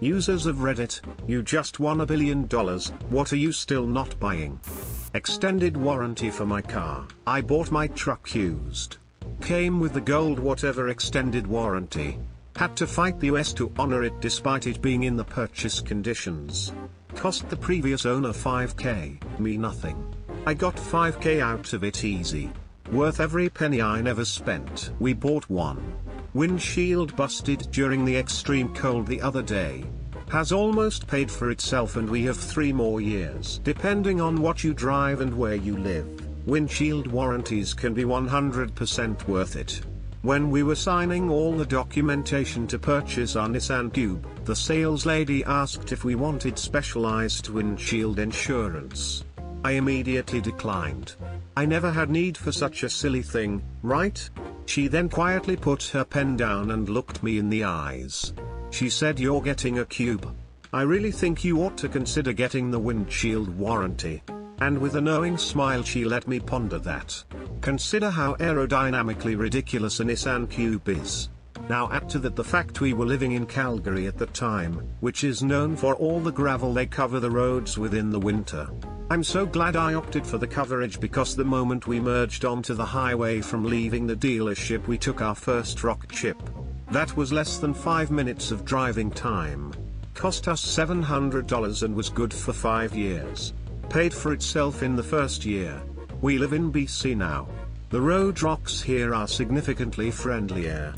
Users of Reddit, you just won $1 billion, what are you still not buying? Extended warranty for my car. I bought my truck used. Came with the gold whatever extended warranty. Had to fight the US to honor it despite it being in the purchase conditions. Cost the previous owner $5K, me nothing. I got $5K out of it easy. Worth every penny I never spent. We bought one. Windshield busted during the extreme cold the other day. Has almost paid for itself and we have 3 more years. Depending on what you drive and where you live, windshield warranties can be 100% worth it. When we were signing all the documentation to purchase our Nissan Cube, the sales lady asked if we wanted specialized windshield insurance. I immediately declined. I never had need for such a silly thing, right? She then quietly put her pen down and looked me in the eyes. She said, "You're getting a Cube. I really think you ought to consider getting the windshield warranty." And with a knowing smile she let me ponder that. Consider how aerodynamically ridiculous a Nissan Cube is. Now add to that the fact we were living in Calgary at the time, which is known for all the gravel they cover the roads with in the winter. I'm so glad I opted for the coverage because the moment we merged onto the highway from leaving the dealership we took our first rock chip. That was less than 5 minutes of driving time. Cost us $700 and was good for 5 years. Paid for itself in the first year. We live in BC now. The road rocks here are significantly friendlier.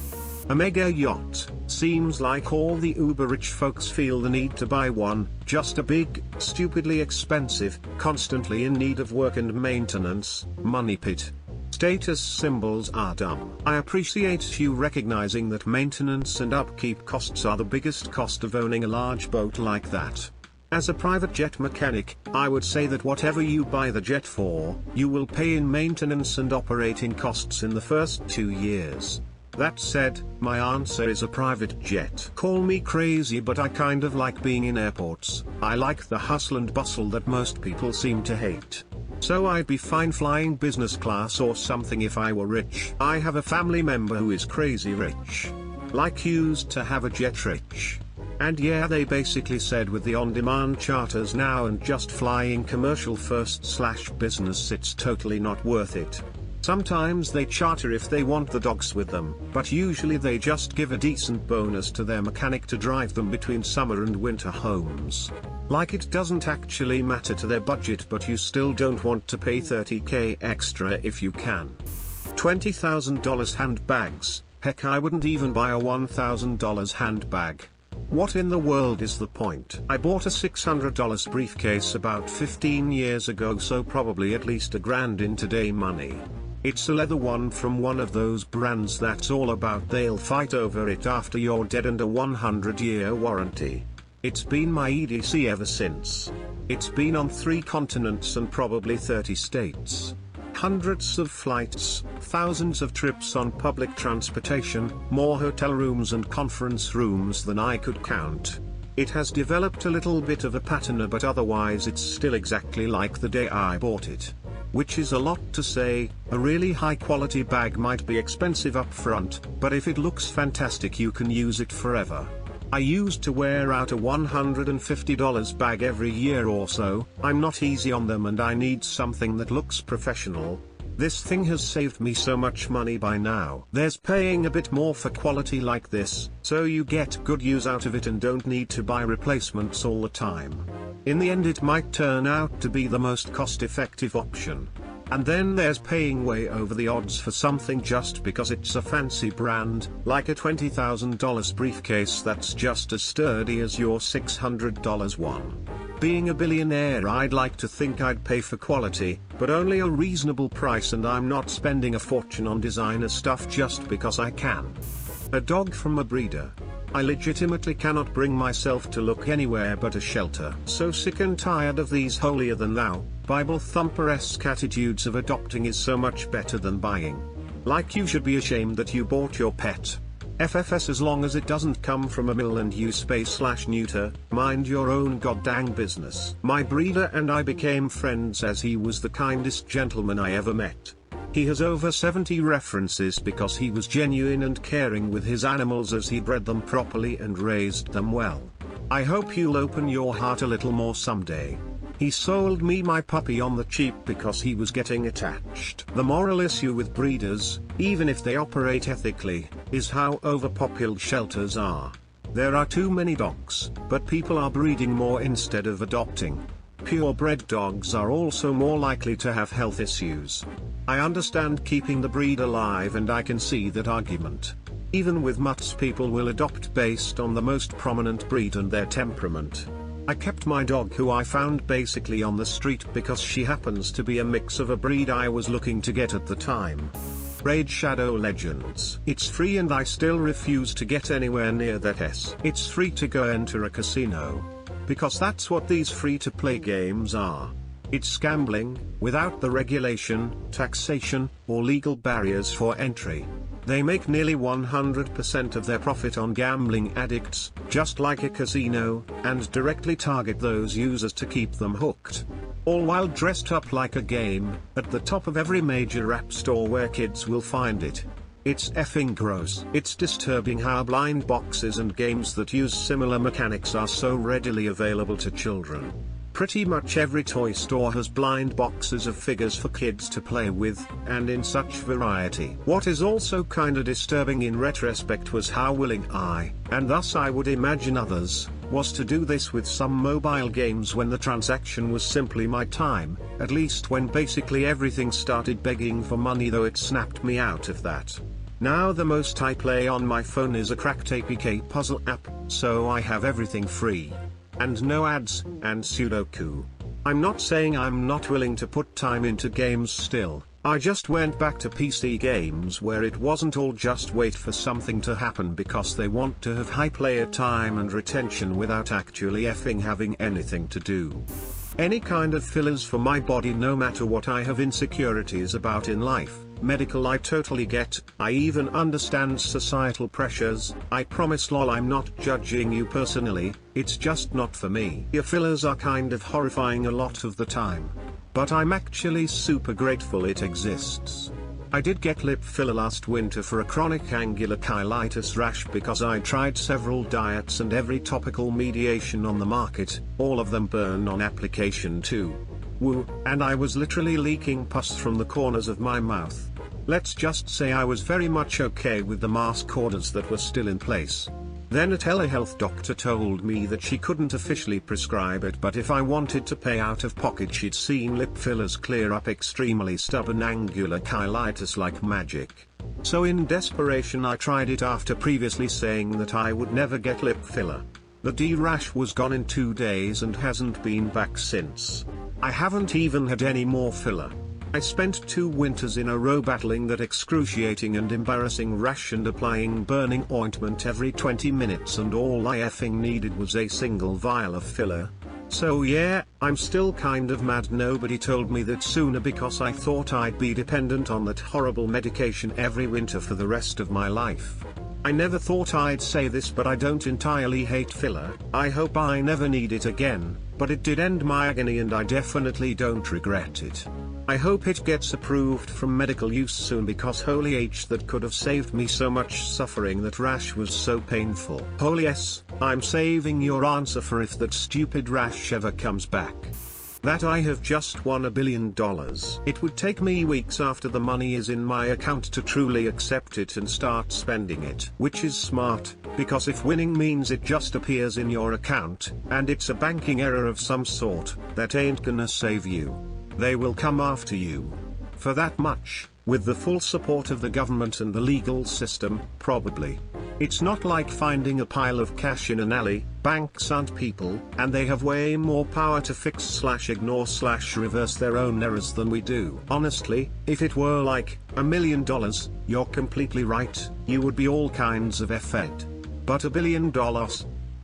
A mega yacht. Seems like all the uber-rich folks feel the need to buy one, just a big, stupidly expensive, constantly in need of work and maintenance, money pit. Status symbols are dumb. I appreciate you recognizing that maintenance and upkeep costs are the biggest cost of owning a large boat like that. As a private jet mechanic, I would say that whatever you buy the jet for, you will pay in maintenance and operating costs in the first 2 years. That said, my answer is a private jet. Call me crazy, but I kind of like being in airports. I like the hustle and bustle that most people seem to hate. So I'd be fine flying business class or something if I were rich. I have a family member who is crazy rich. Like used to have a jet rich. And yeah, they basically said with the on-demand charters now and just flying commercial first/business it's totally not worth it. Sometimes they charter if they want the dogs with them, but usually they just give a decent bonus to their mechanic to drive them between summer and winter homes. Like it doesn't actually matter to their budget, but you still don't want to pay $30K extra if you can. $20,000 handbags, heck I wouldn't even buy a $1,000 handbag. What in the world is the point? I bought a $600 briefcase about 15 years ago, so probably at least $1,000 in today money. It's a leather one from one of those brands that's all about they'll fight over it after you're dead and a 100-year warranty. It's been my EDC ever since. It's been on 3 continents and probably 30 states. Hundreds of flights, thousands of trips on public transportation, more hotel rooms and conference rooms than I could count. It has developed a little bit of a patina, but otherwise it's still exactly like the day I bought it. Which is a lot to say. A really high quality bag might be expensive up front, but if it looks fantastic you can use it forever. I used to wear out a $150 bag every year or so. I'm not easy on them and I need something that looks professional. This thing has saved me so much money by now. There's paying a bit more for quality like this, so you get good use out of it and don't need to buy replacements all the time. In the end it might turn out to be the most cost-effective option. And then there's paying way over the odds for something just because it's a fancy brand, like a $20,000 briefcase that's just as sturdy as your $600 one. Being a billionaire, I'd like to think I'd pay for quality, but only a reasonable price, and I'm not spending a fortune on designer stuff just because I can. A dog from a breeder. I legitimately cannot bring myself to look anywhere but a shelter. So sick and tired of these holier than thou, Bible thumper-esque attitudes of adopting is so much better than buying. Like you should be ashamed that you bought your pet. FFS as long as it doesn't come from a mill and you spay/neuter, mind your own goddamn business. My breeder and I became friends as he was the kindest gentleman I ever met. He has over 70 references because he was genuine and caring with his animals as he bred them properly and raised them well. I hope you'll open your heart a little more someday. He sold me my puppy on the cheap because he was getting attached. The moral issue with breeders, even if they operate ethically, is how overpopulated shelters are. There are too many dogs, but people are breeding more instead of adopting. Purebred dogs are also more likely to have health issues. I understand keeping the breed alive, and I can see that argument. Even with mutts, people will adopt based on the most prominent breed and their temperament. I kept my dog, who I found basically on the street, because she happens to be a mix of a breed I was looking to get at the time. Raid Shadow Legends. It's free and I still refuse to get anywhere near that. It's free to go enter a casino. Because that's what these free-to-play games are. It's gambling, without the regulation, taxation, or legal barriers for entry. They make nearly 100% of their profit on gambling addicts, just like a casino, and directly target those users to keep them hooked. All while dressed up like a game, at the top of every major app store where kids will find it. It's effing gross. It's disturbing how blind boxes and games that use similar mechanics are so readily available to children. Pretty much every toy store has blind boxes of figures for kids to play with, and in such variety. What is also kinda disturbing in retrospect was how willing I, and thus I would imagine others, was to do this with some mobile games when the transaction was simply my time, at least when basically everything started begging for money, though it snapped me out of that. Now the most I play on my phone is a cracked APK puzzle app, so I have everything free. And no ads, and Sudoku. I'm not saying I'm not willing to put time into games still, I just went back to PC games where it wasn't all just wait for something to happen because they want to have high player time and retention without actually effing having anything to do. Any kind of fillers for my body, no matter what I have insecurities about in life. Medical I totally get, I even understand societal pressures, I promise lol I'm not judging you personally, it's just not for me. Your fillers are kind of horrifying a lot of the time. But I'm actually super grateful it exists. I did get lip filler last winter for a chronic angular cheilitis rash because I tried several diets and every topical mediation on the market, all of them burn on application too. Woo, and I was literally leaking pus from the corners of my mouth. Let's just say I was very much okay with the mask orders that were still in place. Then a telehealth doctor told me that she couldn't officially prescribe it, but if I wanted to pay out of pocket she'd seen lip fillers clear up extremely stubborn angular cheilitis like magic. So in desperation I tried it after previously saying that I would never get lip filler. The D-rash was gone in 2 days and hasn't been back since. I haven't even had any more filler. I spent 2 winters in a row battling that excruciating and embarrassing rash and applying burning ointment every 20 minutes, and all I effing needed was a single vial of filler. So yeah, I'm still kind of mad nobody told me that sooner because I thought I'd be dependent on that horrible medication every winter for the rest of my life. I never thought I'd say this, but I don't entirely hate filler. I hope I never need it again, but it did end my agony and I definitely don't regret it. I hope it gets approved from medical use soon because holy H, that could have saved me so much suffering. That rash was so painful. Holy S, I'm saving your answer for if that stupid rash ever comes back. That I have just won $1 billion. It would take me weeks after the money is in my account to truly accept it and start spending it. Which is smart, because if winning means it just appears in your account, and it's a banking error of some sort, that ain't gonna save you. They will come after you. For that much, with the full support of the government and the legal system, probably. It's not like finding a pile of cash in an alley. Banks aren't people, and they have way more power to fix/ignore/reverse their own errors than we do. Honestly, if it were like $1 million, you're completely right, you would be all kinds of effed. But $1 billion,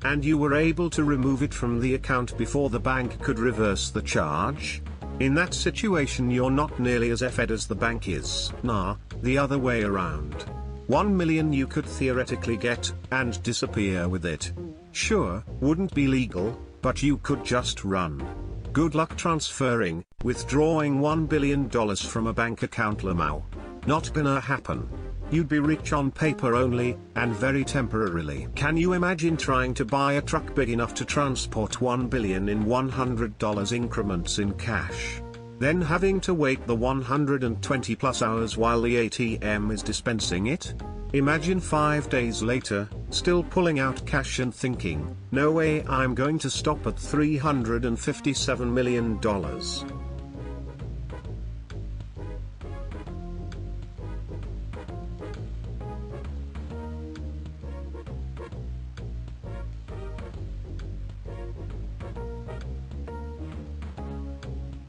and you were able to remove it from the account before the bank could reverse the charge? In that situation you're not nearly as effed as the bank is. Nah, the other way around. 1 million you could theoretically get, and disappear with it. Sure, wouldn't be legal, but you could just run. Good luck withdrawing $1 billion from a bank account, Lamau. Not gonna happen. You'd be rich on paper only, and very temporarily. Can you imagine trying to buy a truck big enough to transport 1 billion in $100 increments in cash? Then having to wait the 120 plus hours while the ATM is dispensing it? Imagine 5 days later, still pulling out cash and thinking, no way, I'm going to stop at $357 million.